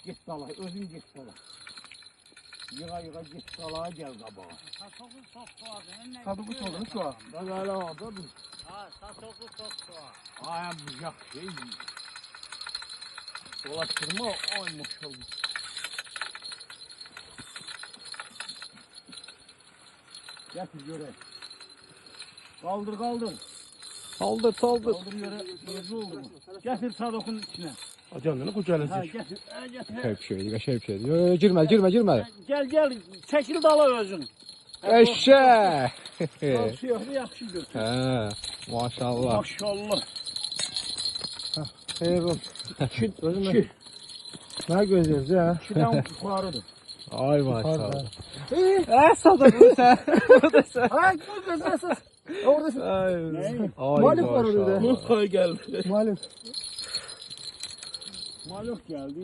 Git dala, özün git dala. Yığa git dala gel qabağa. Satoku çok soğadı. Sadık uçmadı şu an. Da böyle orada dur. Ha, satoku çok soğadı. Ay bıçak şey. Dolaştırma, ay maşallah. Getir göre. Kaldır kaldır. Saldır saldır. Kaldır göre. Yazı oldu mu? Getir sadokun içine. Canını Ha kucağına getir. Ha getir. Hep şeydi, hep şeydi. Yo, girme, girme, girme. Gel. Çekil dala özün. Eşek. Siyahını yaxşı götür. He, maşallah. Maşallah. Hayır oğlum. İki. Ne gözüyoruz ya? İkiden yukarıdır. Ay maşallah. Sadık sen. Ay gözüyorsun. Oradasın. Ay, Ne? ay Maalesef var orada. maşallah. Geldi. Malum. Maluk geldi.